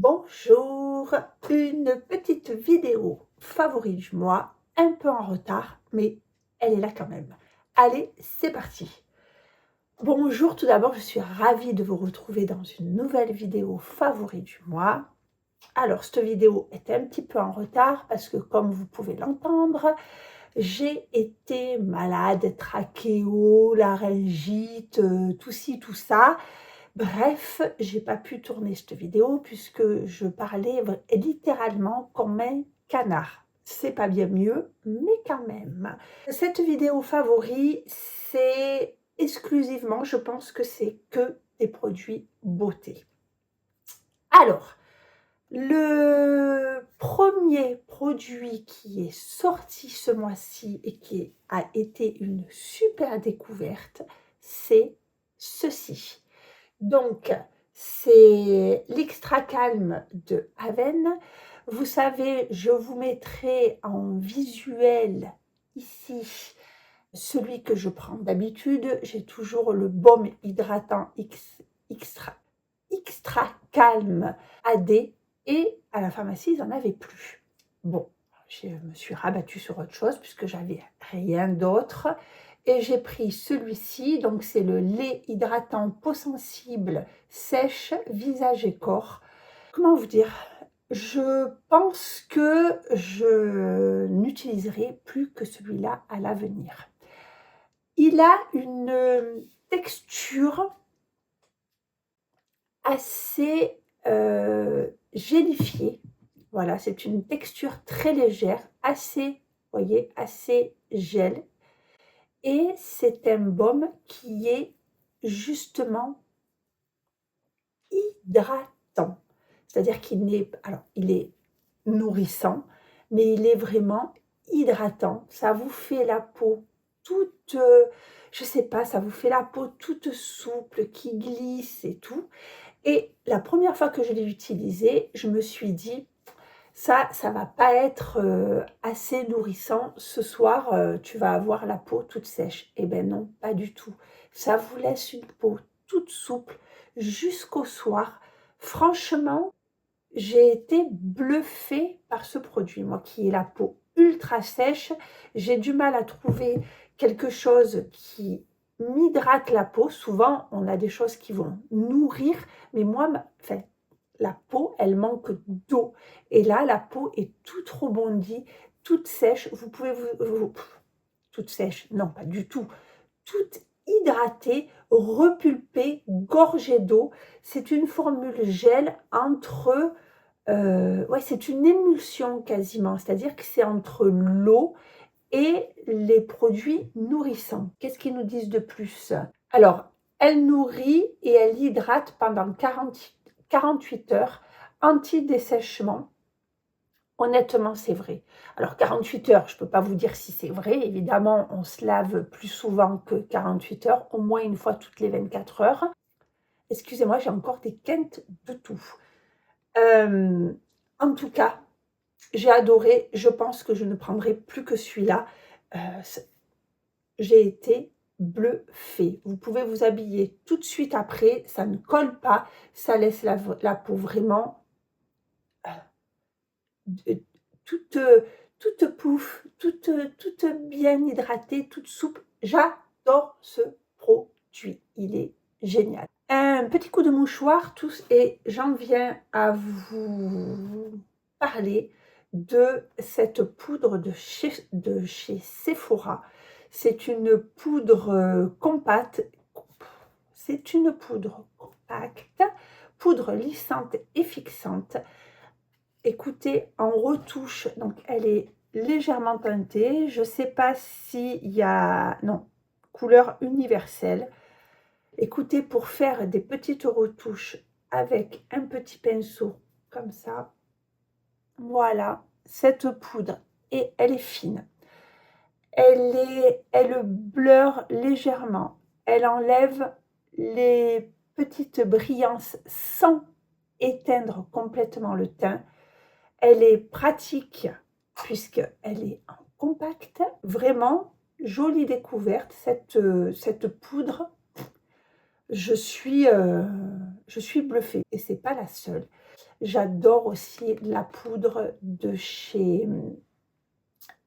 Bonjour, une petite vidéo favori du mois, un peu en retard, mais elle est là quand même. Allez, c'est parti. Bonjour, tout d'abord, je suis ravie de vous retrouver dans une nouvelle vidéo favori du mois. Alors, cette vidéo est un petit peu en retard parce que, comme vous pouvez l'entendre, j'ai été malade, trachéo, laryngite, tout ci, tout ça. Bref, j'ai pas pu tourner cette vidéo puisque je parlais littéralement comme un canard. C'est pas bien mieux, mais quand même. Cette vidéo favori, c'est exclusivement, je pense que c'est que des produits beauté. Alors, le premier produit qui est sorti ce mois-ci et qui a été une super découverte, c'est ceci. Donc, c'est l'Extra Calme de Aven. Vous savez, je vous mettrai en visuel ici celui que je prends d'habitude. J'ai toujours le baume hydratant Extra Calme AD et à la pharmacie, ils n'en avaient plus. Bon, je me suis rabattue sur autre chose puisque j'avais rien d'autre. Et j'ai pris celui-ci, donc c'est le lait hydratant peau sensible sèche, visage et corps. Comment vous dire? Je pense que je n'utiliserai plus que celui-là à l'avenir. Il a une texture assez gélifiée. Voilà, c'est une texture très légère, assez, voyez, assez gel. Et c'est un baume qui est justement hydratant. C'est-à-dire qu'il est, alors, il est nourrissant, mais il est vraiment hydratant. Ça vous fait la peau toute, je sais pas, ça vous fait la peau toute souple, qui glisse et tout. Et la première fois que je l'ai utilisé, je me suis dit, ça va pas être assez nourrissant. Ce soir, tu vas avoir la peau toute sèche. Eh bien non, pas du tout. Ça vous laisse une peau toute souple jusqu'au soir. Franchement, j'ai été bluffée par ce produit. Moi qui ai la peau ultra sèche, j'ai du mal à trouver quelque chose qui m'hydrate la peau. Souvent, on a des choses qui vont nourrir, mais moi, enfin, la peau, elle manque d'eau. Et là, la peau est toute rebondie, toute sèche. Vous pouvez toute sèche, non, pas du tout. Toute hydratée, repulpée, gorgée d'eau. C'est une formule gel entre... ouais, c'est une émulsion quasiment. C'est-à-dire que c'est entre l'eau et les produits nourrissants. Qu'est-ce qu'ils nous disent de plus? Alors, elle nourrit et elle hydrate pendant 48 heures, anti-dessèchement. Honnêtement, c'est vrai. Alors, 48 heures, je ne peux pas vous dire si c'est vrai. Évidemment, on se lave plus souvent que 48 heures, au moins une fois toutes les 24 heures. Excusez-moi, j'ai encore des quintes de tout. En tout cas, j'ai adoré. Je pense que je ne prendrai plus que celui-là. J'ai été bluffée. Vous pouvez vous habiller tout de suite après. Ça ne colle pas. Ça laisse la peau vraiment toute, toute pouf, toute bien hydratée, toute souple. J'adore ce produit. Il est génial. Un petit coup de mouchoir, tous, et j'en viens à vous parler de cette poudre de chez Sephora. C'est une poudre compacte. C'est une poudre compacte, poudre lissante et fixante. Écoutez, en retouche, donc elle est légèrement teintée. Je ne sais pas s'il y a... Non, couleur universelle. Écoutez, pour faire des petites retouches avec un petit pinceau comme ça, voilà, cette poudre, et elle est fine. Elle bleure légèrement. Elle enlève les petites brillances sans éteindre complètement le teint. Elle est pratique puisqu'elle est en compact. Vraiment, jolie découverte, cette poudre. Je suis je suis bluffée et c'est pas la seule. J'adore aussi la poudre de chez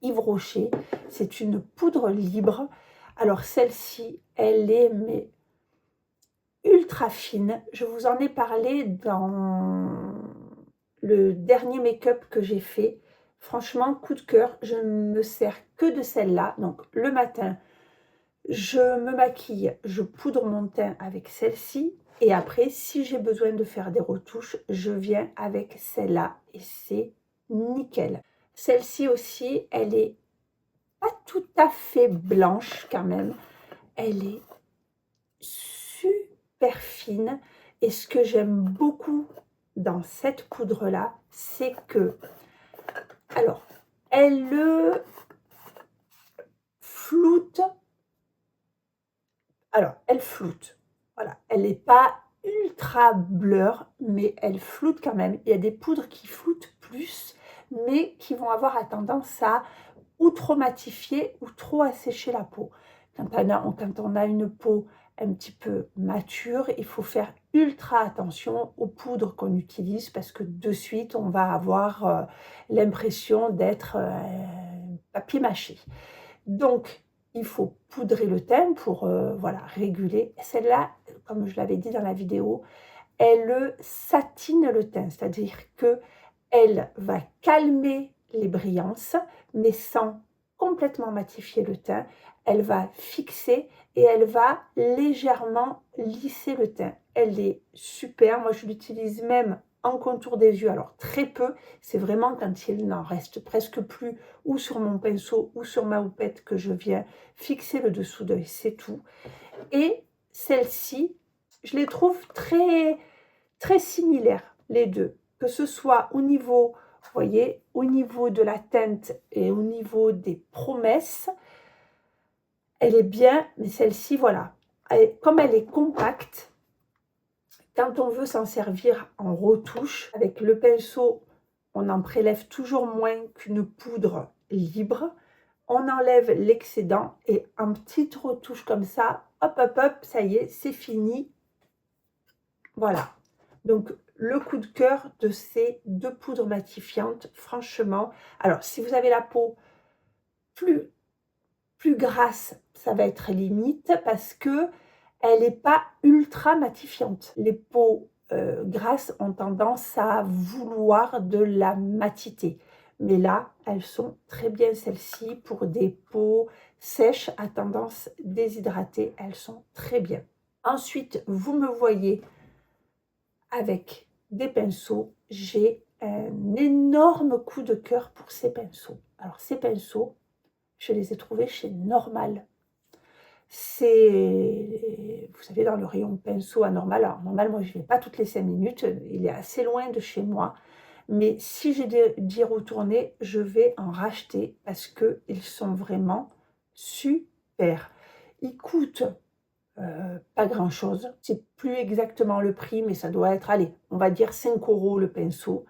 Yves Rocher. C'est une poudre libre. Alors celle-ci, elle est mais ultra fine. Je vous en ai parlé dans le dernier make-up que j'ai fait. Franchement, coup de cœur, je ne me sers que de celle-là. Donc le matin, je me maquille, je poudre mon teint avec celle-ci. Et après, si j'ai besoin de faire des retouches, je viens avec celle-là et c'est nickel. Celle-ci aussi, elle est pas tout à fait blanche quand même. Elle est super fine. Et ce que j'aime beaucoup dans cette poudre-là, c'est que, alors, elle le floute. Alors, elle floute. Voilà, elle n'est pas ultra blur, mais elle floute quand même. Il y a des poudres qui floutent plus, mais qui vont avoir tendance à ou trop matifier ou trop assécher la peau. Quand on a une peau un petit peu mature, il faut faire ultra attention aux poudres qu'on utilise parce que de suite, on va avoir l'impression d'être papier mâché. Donc, il faut poudrer le teint pour voilà, réguler. Celle-là, comme je l'avais dit dans la vidéo, elle satine le teint, c'est-à-dire qu'elle va calmer les brillances, mais sans complètement matifier le teint. Elle va fixer et elle va légèrement lisser le teint. Elle est super. Moi, je l'utilise même en contour des yeux. Alors, très peu. C'est vraiment quand il n'en reste presque plus ou sur mon pinceau ou sur ma houppette que je viens fixer le dessous d'œil. C'est tout. Et celle-ci, je les trouve très similaires, les deux. Que ce soit au niveau, vous voyez, au niveau de la teinte et au niveau des promesses, elle est bien, mais celle-ci, voilà, comme elle est compacte, quand on veut s'en servir en retouche, avec le pinceau, on en prélève toujours moins qu'une poudre libre. On enlève l'excédent et en petite retouche comme ça, hop, hop, hop, ça y est, c'est fini. Voilà. Donc, le coup de cœur de ces deux poudres matifiantes, franchement. Alors, si vous avez la peau plus grasse, ça va être limite parce que elle n'est pas ultra matifiante. Les peaux grasses ont tendance à vouloir de la matité. Mais là, elles sont très bien celles-ci pour des peaux sèches à tendance déshydratée. Elles sont très bien. Ensuite, vous me voyez avec des pinceaux. J'ai un énorme coup de cœur pour ces pinceaux. Alors, ces pinceaux, je les ai trouvés chez Normal. C'est, vous savez, dans le rayon pinceau à Normal. Alors, Normal, moi, je ne vais pas toutes les 5 minutes. Il est assez loin de chez moi. Mais si j'ai d'y retourner, je vais en racheter parce qu'ils sont vraiment super. Ils coûtent pas grand-chose. C'est plus exactement le prix, mais ça doit être, allez, on va dire 5 € le pinceau.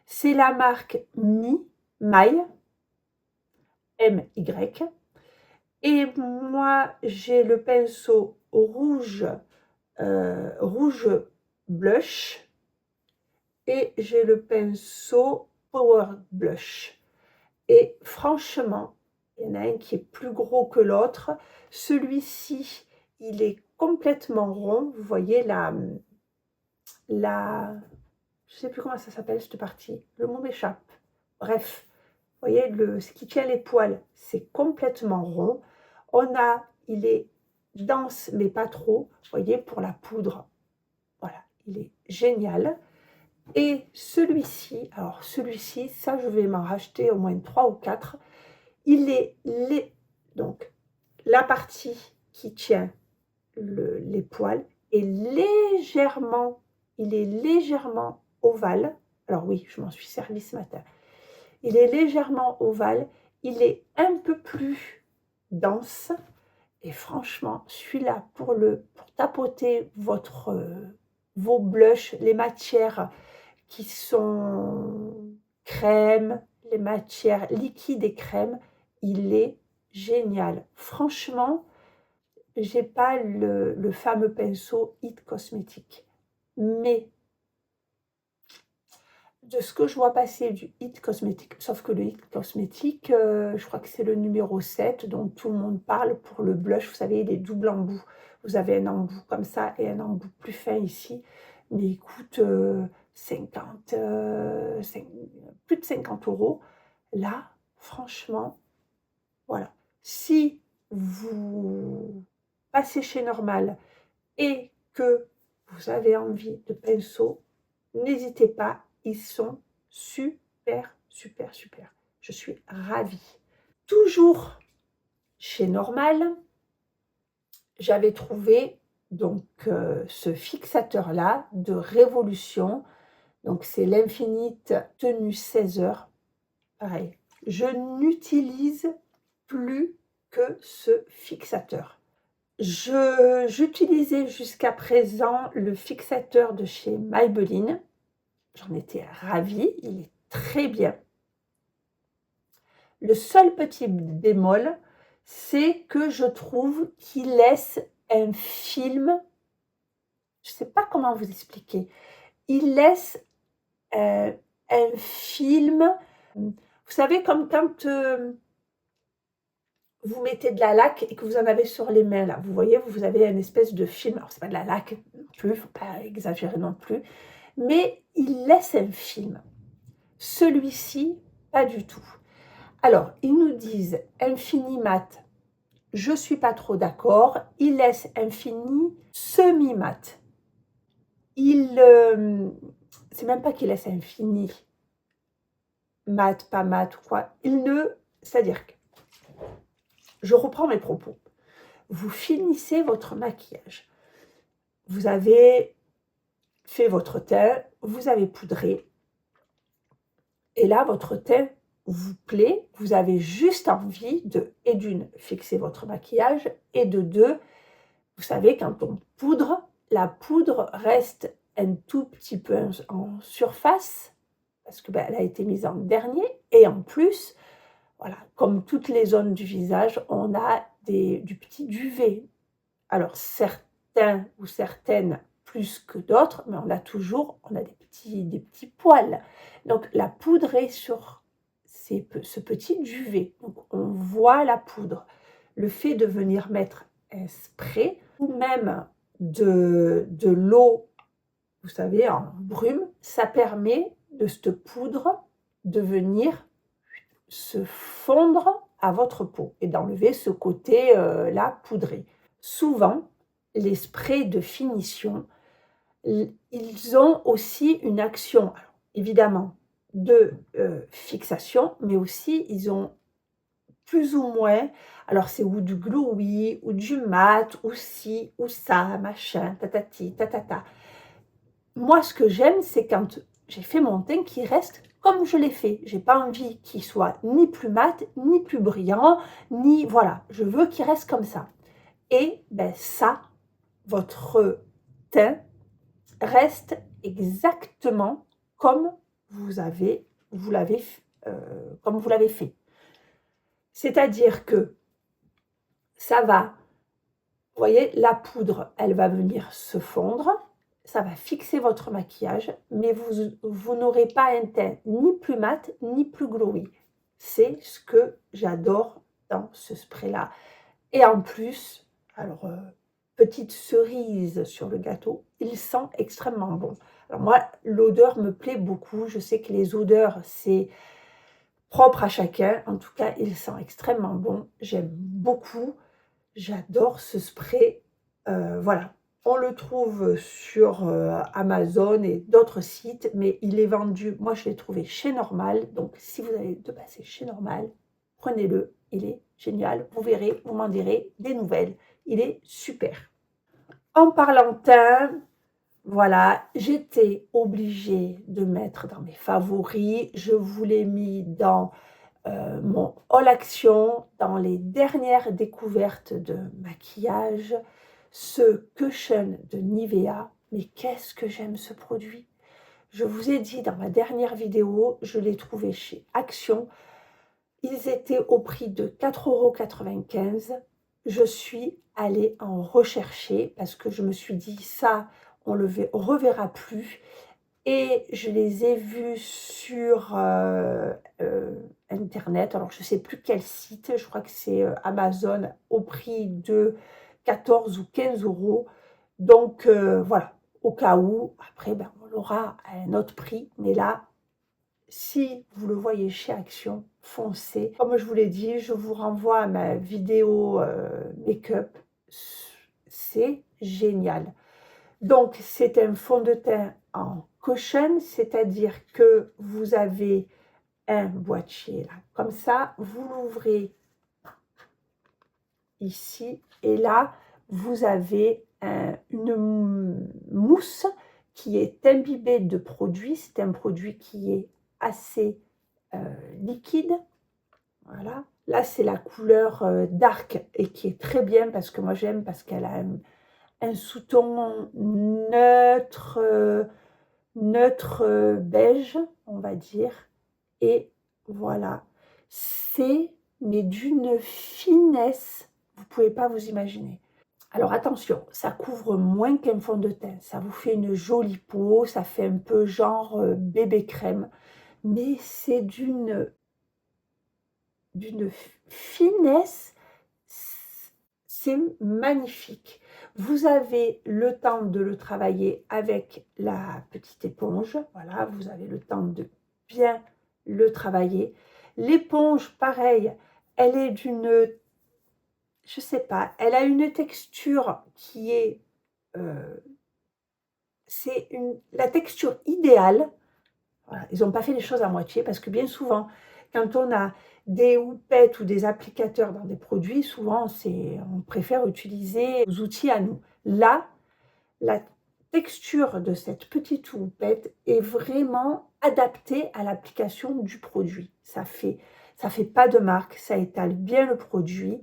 C'est la marque My, M-Y. Et moi, j'ai le pinceau rouge, rouge blush. Et j'ai le pinceau Power Blush. Et franchement, il y en a un qui est plus gros que l'autre. Celui-ci, il est complètement rond. Vous voyez je ne sais plus comment ça s'appelle cette partie. Le mot m'échappe. Bref, vous voyez, ce qui tient les poils, c'est complètement rond. Il est dense, mais pas trop. Vous voyez, pour la poudre, voilà, il est génial. Et celui-ci, alors celui-ci, ça je vais m'en racheter au moins 3 ou 4. Donc la partie qui tient les poils est légèrement, il est légèrement ovale. Alors oui, je m'en suis servi ce matin. Il est légèrement ovale, il est un peu plus dense. Et franchement, celui-là, pour tapoter vos blushs, les matières qui sont crème, les matières liquides et crème, il est génial. Franchement, j'ai pas le fameux pinceau It Cosmétique. Mais de ce que je vois passer du It Cosmétique, sauf que le It Cosmétique, je crois que c'est le numéro 7 dont tout le monde parle pour le blush. Vous savez, il est double embout. Vous avez un embout comme ça et un embout plus fin ici. Mais il coûte 50, plus de 50 euros. Là, franchement, voilà. Si vous passez chez Normal et que vous avez envie de pinceau, n'hésitez pas, ils sont super, super, super. Je suis ravie. Toujours chez Normal, j'avais trouvé donc ce fixateur-là de Révolution. Donc c'est l'Infinite Tenue 16 heures. Pareil, je n'utilise plus que ce fixateur. J'utilisais jusqu'à présent le fixateur de chez Maybelline. J'en étais ravie, il est très bien. Le seul petit bémol, c'est que je trouve qu'il laisse un film, je ne sais pas comment vous expliquer, il laisse un film, vous savez, comme quand vous mettez de la laque et que vous en avez sur les mains, là, vous voyez, vous avez une espèce de film, alors c'est pas de la laque non plus, il ne faut pas exagérer non plus, mais il laisse un film. Celui-ci, pas du tout. Alors, ils nous disent infini mat. Je ne suis pas trop d'accord. Il laisse infini semi-mat. C'est même pas qu'il laisse infini mat, pas mat ou quoi. C'est-à-dire que, je reprends mes propos. Vous finissez votre maquillage. Vous avez fait votre teint, vous avez poudré. Et là, votre teint vous plaît, vous avez juste envie de, et d'une, fixer votre maquillage, et de deux, vous savez, quand on poudre, la poudre reste un tout petit peu en surface, parce que elle a été mise en dernier, et en plus, voilà, comme toutes les zones du visage, on a du petit duvet. Alors certains ou certaines plus que d'autres, mais on a des petits poils. Donc la poudre est sur ce petit duvet. Donc on voit la poudre. Le fait de venir mettre un spray ou même de l'eau, vous savez, en brume, ça permet de cette poudre de venir se fondre à votre peau et d'enlever ce côté là poudré. Souvent, les sprays de finition, ils ont aussi une action, alors, évidemment, de fixation, mais aussi ils ont plus ou moins, alors c'est ou du glowy, ou du mat, ou ci, ou ça, machin, tatati, tatata. Moi, ce que j'aime, c'est quand j'ai fait mon teint qui reste comme je l'ai fait. J'ai pas envie qu'il soit ni plus mat, ni plus brillant, ni voilà. Je veux qu'il reste comme ça. Et ben ça, votre teint reste exactement comme vous l'avez fait. C'est-à-dire que ça va, vous voyez, la poudre, elle va venir se fondre, ça va fixer votre maquillage, mais vous n'aurez pas un teint ni plus mat, ni plus glowy. C'est ce que j'adore dans ce spray-là. Et en plus, alors, petite cerise sur le gâteau, il sent extrêmement bon. Alors moi, l'odeur me plaît beaucoup. Je sais que les odeurs, c'est propre à chacun. En tout cas, il sent extrêmement bon. J'aime beaucoup. J'adore ce spray. Voilà. On le trouve sur Amazon et d'autres sites, mais il est vendu, moi je l'ai trouvé chez Normal. Donc si vous allez de passer chez Normal, prenez-le. Il est génial. Vous verrez, vous m'en direz des nouvelles. Il est super. En parlant teint, voilà, j'étais obligée de mettre dans mes favoris. Je vous l'ai mis dans mon haul action, dans les dernières découvertes de maquillage, ce cushion de Nivea. Mais qu'est-ce que j'aime ce produit! Je vous ai dit dans ma dernière vidéo, je l'ai trouvé chez Action. Ils étaient au prix de 4,95 €. Je suis allée en rechercher parce que je me suis dit ça, on le reverra plus. Et je les ai vus sur internet, alors je ne sais plus quel site, je crois que c'est Amazon, au prix de 14 ou 15 euros. Donc voilà, au cas où, après ben, on l'aura à un autre prix, mais là, si vous le voyez chez Action, foncez. Comme je vous l'ai dit, je vous renvoie à ma vidéo make-up, c'est génial. Donc, c'est un fond de teint en cushion, c'est-à-dire que vous avez un boîtier là, comme ça, vous l'ouvrez ici, et là, vous avez une mousse qui est imbibée de produit. C'est un produit qui est assez liquide. Voilà. Là, c'est la couleur dark et qui est très bien parce que moi j'aime parce qu'elle a un sous-ton neutre, beige, on va dire. Et voilà, c'est mais d'une finesse, vous ne pouvez pas vous imaginer. Alors attention, ça couvre moins qu'un fond de teint, ça vous fait une jolie peau, ça fait un peu genre bébé crème, mais c'est d'une finesse, c'est magnifique. Vous avez le temps de le travailler avec la petite éponge, voilà, vous avez le temps de bien le travailler. L'éponge, pareil, elle est d'une, je sais pas, elle a une texture qui est, c'est la texture idéale. Voilà, ils n'ont pas fait les choses à moitié parce que bien souvent, quand on a des houppettes ou des applicateurs dans des produits, souvent on préfère utiliser nos outils à nous. Là, la texture de cette petite houppette est vraiment adaptée à l'application du produit. Ça fait pas de marque, ça étale bien le produit.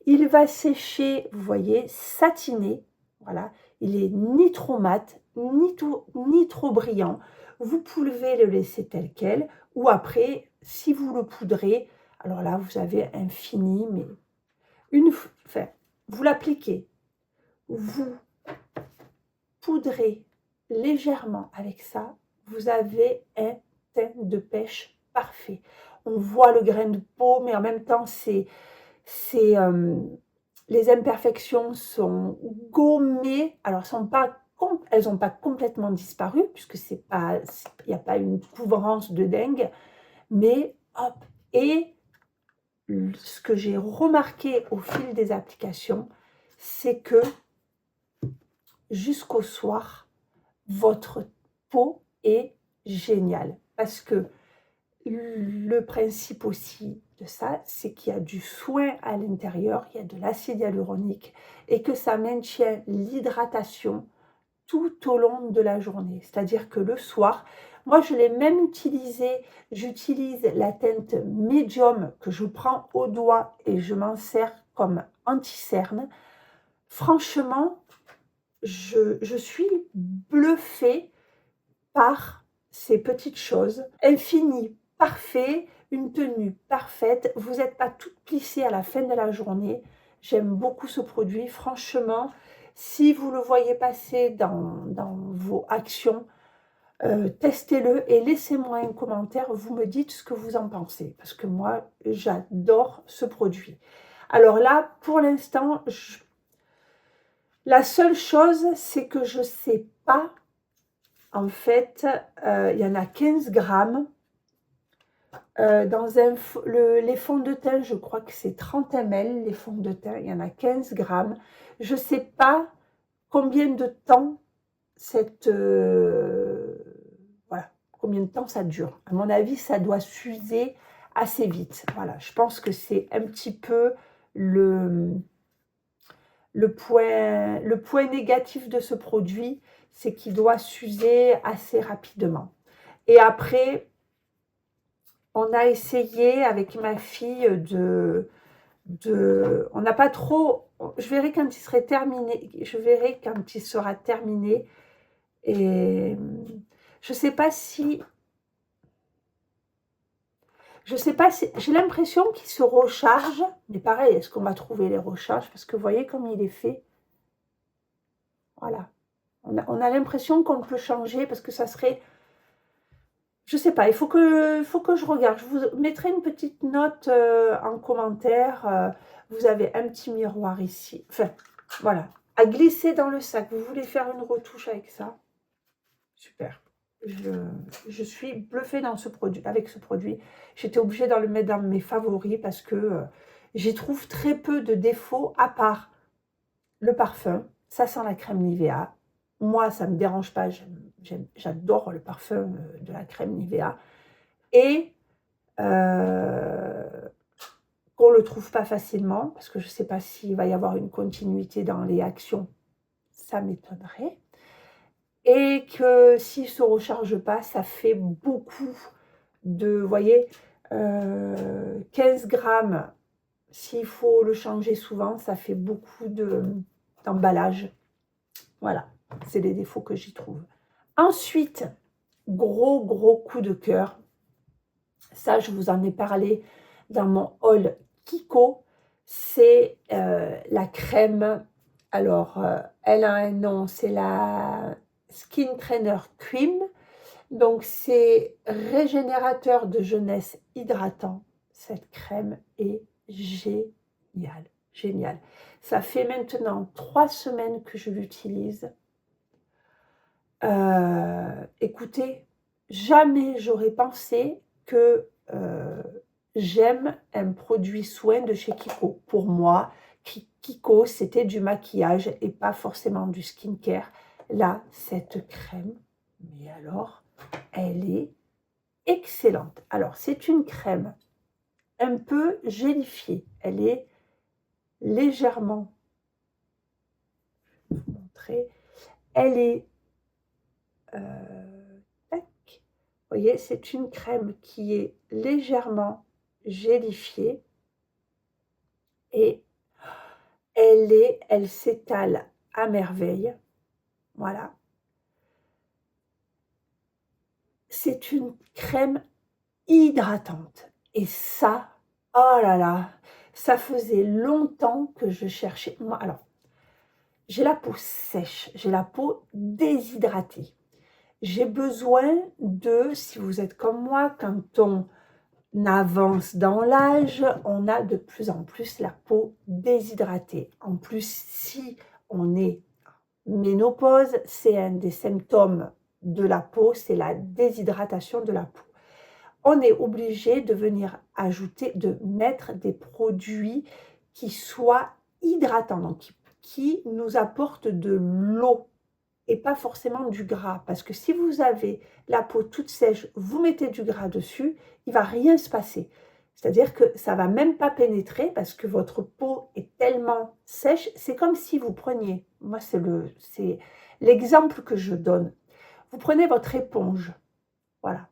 Il va sécher, vous voyez, satiné. Voilà, il est ni trop mat, ni trop brillant. Vous pouvez le laisser tel quel, ou après, si vous le poudrez, alors là, vous avez un fini, mais enfin, vous l'appliquez, vous poudrez légèrement avec ça, vous avez un teint de pêche parfait. On voit le grain de peau, mais en même temps, les imperfections sont gommées. Alors, elles n'ont pas complètement disparu, puisque il n'y a pas une couvrance de dingue, mais hop. Et ce que j'ai remarqué au fil des applications, c'est que jusqu'au soir, votre peau est géniale. Parce que le principe aussi de ça, c'est qu'il y a du soin à l'intérieur, il y a de l'acide hyaluronique et que ça maintient l'hydratation tout au long de la journée. C'est-à-dire que le soir, moi je l'ai même utilisé, j'utilise la teinte médium que je prends au doigt et je m'en sers comme anti-cerne. Franchement, je suis bluffée par ces petites choses. Infini, parfait, une tenue parfaite. Vous n'êtes pas toute plissée à la fin de la journée. J'aime beaucoup ce produit. Franchement, si vous le voyez passer dans vos actions, testez-le et laissez-moi un commentaire. Vous me dites ce que vous en pensez. Parce que moi, j'adore ce produit. Alors là, pour l'instant, la seule chose, c'est que je ne sais pas. En fait, il y en a 15 grammes. Dans les fonds de teint, je crois que c'est 30 ml, les fonds de teint. Il y en a 15 grammes. Je ne sais pas combien de temps voilà, combien de temps ça dure. À mon avis, ça doit s'user assez vite. Voilà, je pense que c'est un petit peu le point négatif de ce produit, c'est qu'il doit s'user assez rapidement. Et après, on a essayé avec ma fille on n'a pas trop, je verrai quand il serait terminé, sera terminé. Et je sais pas si, j'ai l'impression qu'il se recharge, mais pareil, est-ce qu'on va trouver les recharges? Parce que vous voyez comme il est fait. Voilà. On a l'impression qu'on peut changer parce que ça serait je sais pas, il faut que je regarde. Je vous mettrai une petite note, en commentaire, vous avez un petit miroir ici. Enfin, voilà, à glisser dans le sac. Vous voulez faire une retouche avec ça? Super. Je je suis bluffée dans ce produit avec ce produit. J'étais obligée de le mettre dans mes favoris parce que, j'y trouve très peu de défauts à part le parfum. Ça sent la crème Nivea. Moi, ça me dérange pas, j'adore le parfum, de la crème Nivea et qu'on le trouve pas facilement parce que je sais pas s'il va y avoir une continuité dans les actions, ça m'étonnerait et que s'il se recharge pas, ça fait beaucoup de vous voyez, 15 grammes, s'il faut le changer souvent, ça fait beaucoup d'emballage. Voilà, c'est les défauts que j'y trouve. Ensuite, gros coup de cœur, ça je vous en ai parlé dans mon haul Kiko, c'est la crème. Alors, elle a un nom, c'est la Skin Trainer Cream. Donc, c'est régénérateur de jeunesse hydratant. Cette crème est géniale, géniale. Ça fait maintenant 3 semaines que je l'utilise. Écoutez, jamais j'aurais pensé que j'aime un produit soin de chez Kiko. Pour moi, Kiko, c'était du maquillage et pas forcément du skincare. Là, cette crème, mais alors, elle est excellente. Alors, c'est une crème un peu gélifiée. Elle est légèrement, je vais vous montrer, elle est, tac, vous voyez, c'est une crème qui est légèrement gélifiée et elle s'étale à merveille. Voilà. C'est une crème hydratante. Et ça, oh là là, ça faisait longtemps que je cherchais. Moi, alors, j'ai la peau sèche, j'ai la peau déshydratée. J'ai besoin de, si vous êtes comme moi, quand on avance dans l'âge, on a de plus en plus la peau déshydratée. En plus, si on est ménopause, c'est un des symptômes de la peau, c'est la déshydratation de la peau. On est obligé de venir ajouter, de mettre des produits qui soient hydratants, donc qui nous apportent de l'eau et pas forcément du gras. Parce que si vous avez la peau toute sèche, vous mettez du gras dessus, il ne va rien se passer. C'est-à-dire que ça ne va même pas pénétrer parce que votre peau est tellement sèche. C'est comme si vous preniez, moi c'est l'exemple que je donne. Vous prenez votre éponge, voilà.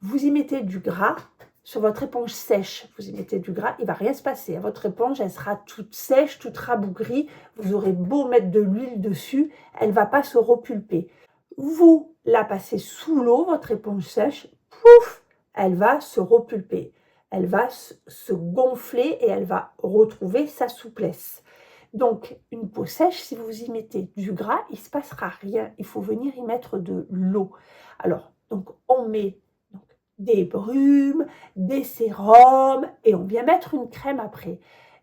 Vous y mettez du gras sur votre éponge sèche. Vous y mettez du gras, il ne va rien se passer. Votre éponge, elle sera toute sèche, toute rabougrie. Vous aurez beau mettre de l'huile dessus, elle ne va pas se repulper. Vous la passez sous l'eau, votre éponge sèche, pouf, elle va se repulper. Elle va se gonfler et elle va retrouver sa souplesse. Donc, une peau sèche, si vous y mettez du gras, il ne se passera rien. Il faut venir y mettre de l'eau. Alors, donc, on met des brumes, des sérums, et on vient mettre une crème après.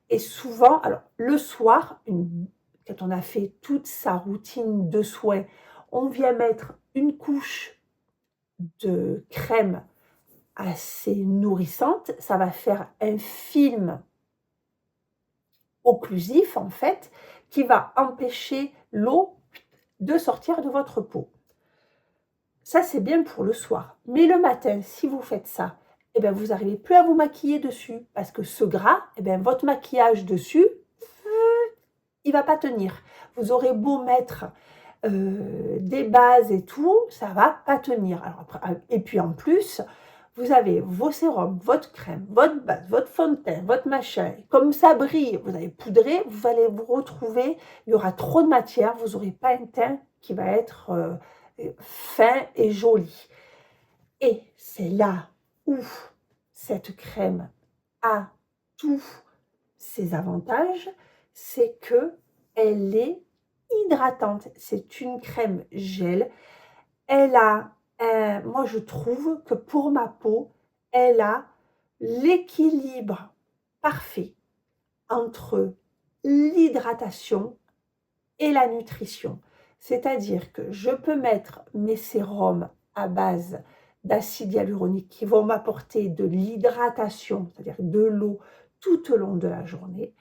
Et souvent, alors le soir, quand on a fait toute sa routine de soins, on vient mettre une couche de crème assez nourrissante. Ça va faire un film occlusif, en fait, qui va empêcher l'eau de sortir de votre peau. Ça, c'est bien pour le soir. Mais le matin, si vous faites ça, eh bien, vous n'arrivez plus à vous maquiller dessus. Parce que ce gras, eh bien, votre maquillage dessus, il ne va pas tenir. Vous aurez beau mettre des bases et tout, ça ne va pas tenir. Alors, et puis en plus, vous avez vos sérums, votre crème, votre base, votre fond de teint, votre machin. Comme ça brille, vous allez poudrer, vous allez vous retrouver, il y aura trop de matière, vous n'aurez pas un teint qui va être fin et joli. Et c'est là où cette crème a tous ses avantages, c'est que elle est hydratante. C'est une crème gel. Elle a, moi je trouve que pour ma peau, elle a l'équilibre parfait entre l'hydratation et la nutrition. C'est-à-dire que je peux mettre mes sérums à base d'acide hyaluronique qui vont m'apporter de l'hydratation, c'est-à-dire de l'eau tout au long de la journée,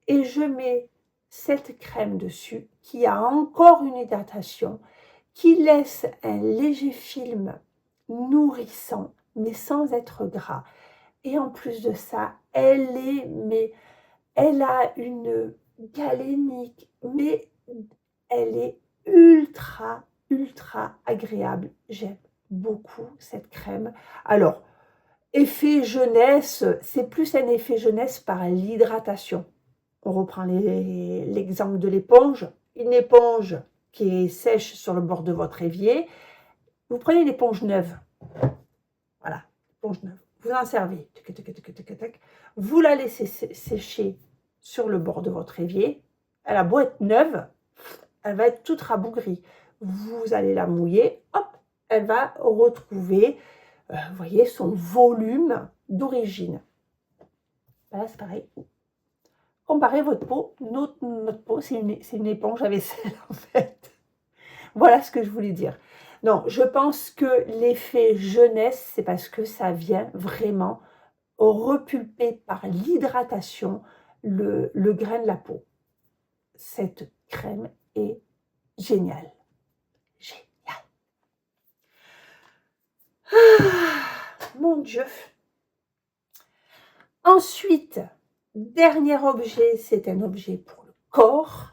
et je mets cette crème dessus qui a encore une hydratation, qui laisse un léger film nourrissant, mais sans être gras. Et en plus de ça, elle a une galénique, mais elle est ultra, ultra agréable. J'aime beaucoup cette crème. Alors, effet jeunesse, c'est plus un effet jeunesse par l'hydratation. On reprend l'exemple de l'éponge. Une éponge qui est sèche sur le bord de votre évier. Vous prenez une éponge neuve. Voilà, éponge neuve. Vous en servez. Vous la laissez sécher sur le bord de votre évier. Elle a beau être neuve, elle va être toute rabougrie. Vous allez la mouiller, hop, elle va retrouver, vous voyez, son volume d'origine. Là, c'est pareil. Comparez votre peau, notre peau, c'est une éponge à vaisselle en fait. Voilà ce que je voulais dire. Non, je pense que l'effet jeunesse, c'est parce que ça vient vraiment repulper par l'hydratation le grain de la peau. Cette crème est géniale. Géniale. Ah, mon Dieu. Ensuite, dernier objet, c'est un objet pour le corps.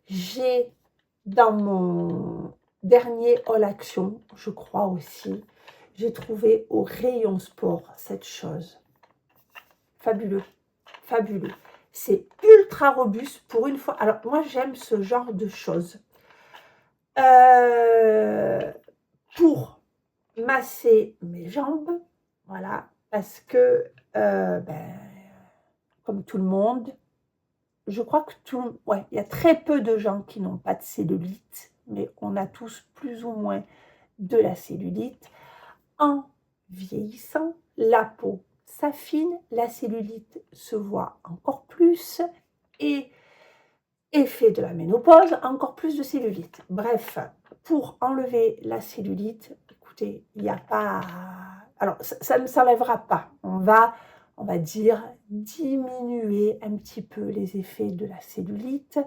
J'ai dans mon dernier haul action, je crois aussi, j'ai trouvé au rayon sport cette chose. Fabuleux, fabuleux. C'est ultra robuste pour une fois. Alors moi j'aime ce genre de choses. Pour masser mes jambes, voilà, parce que comme tout le monde, je crois que il y a très peu de gens qui n'ont pas de cellulite, mais on a tous plus ou moins de la cellulite. En vieillissant, la peau s'affine, la cellulite se voit encore plus et effet de la ménopause, encore plus de cellulite. Bref, pour enlever la cellulite, écoutez, il n'y a pas... Alors, ça ne s'enlèvera pas. On va dire, diminuer un petit peu les effets de la cellulite.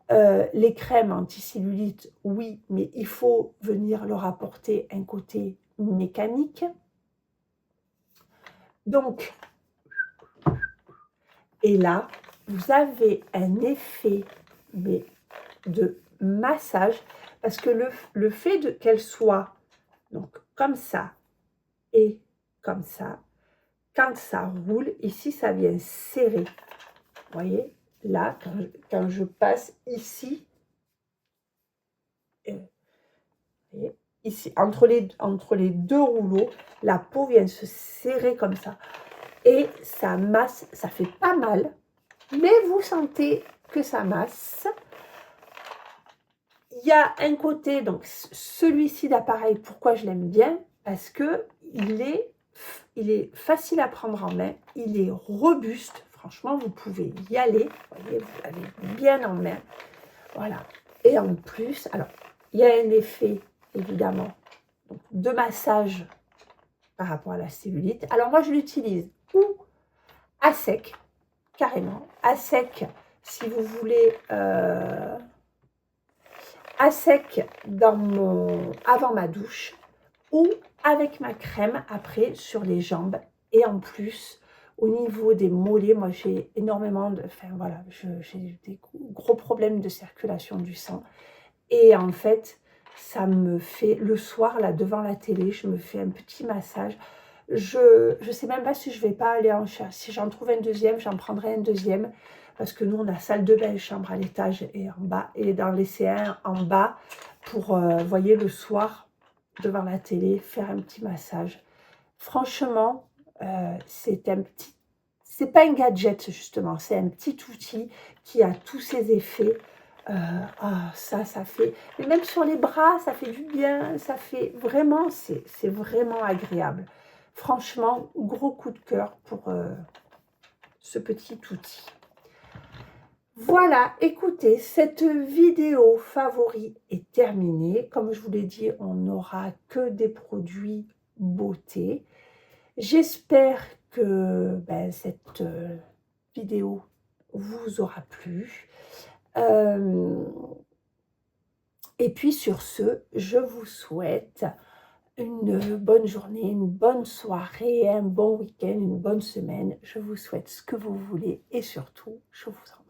Les crèmes anti-cellulite, oui, mais il faut venir leur apporter un côté mécanique. Donc, et là, vous avez un effet de massage, parce que le fait qu'elle soit donc comme ça et comme ça, quand ça roule, ici, ça vient serrer. Vous voyez, là, quand je passe ici, ici, entre les deux rouleaux, la peau vient se serrer comme ça. Et ça masse, ça fait pas mal, mais vous sentez que ça masse. Il y a un côté, donc celui-ci d'appareil, pourquoi je l'aime bien? Parce que il est facile à prendre en main, il est robuste, franchement, vous pouvez y aller, vous voyez, vous l'avez bien en main, voilà. Et en plus, alors, il y a un effet, évidemment, donc, de massage par rapport à la cellulite. Alors, moi, je l'utilise ou à sec, carrément, à sec, si vous voulez... à sec avant ma douche ou avec ma crème après sur les jambes. Et en plus, au niveau des mollets, moi j'ai énormément de... Enfin voilà, j'ai des gros problèmes de circulation du sang. Et en fait, ça me fait, le soir, là, devant la télé, je me fais un petit massage. Je ne sais même pas si je vais pas aller en chercher. Si j'en trouve un deuxième, j'en prendrai un deuxième. Parce que nous, on a salle de bain, chambre à l'étage et en bas. Et dans les C1 en bas, pour, voyez, le soir, devant la télé, faire un petit massage. Franchement, c'est un petit... C'est pas un gadget, justement. C'est un petit outil qui a tous ses effets. Ça fait, mais même sur les bras, ça fait du bien, ça fait vraiment, c'est vraiment agréable. Franchement, gros coup de cœur pour ce petit outil. Voilà, écoutez, cette vidéo favori est terminée. Comme je vous l'ai dit, on n'aura que des produits beauté. J'espère que cette vidéo vous aura plu. Et puis sur ce, je vous souhaite une bonne journée, une bonne soirée, un bon week-end, une bonne semaine. Je vous souhaite ce que vous voulez et surtout, je vous embrasse.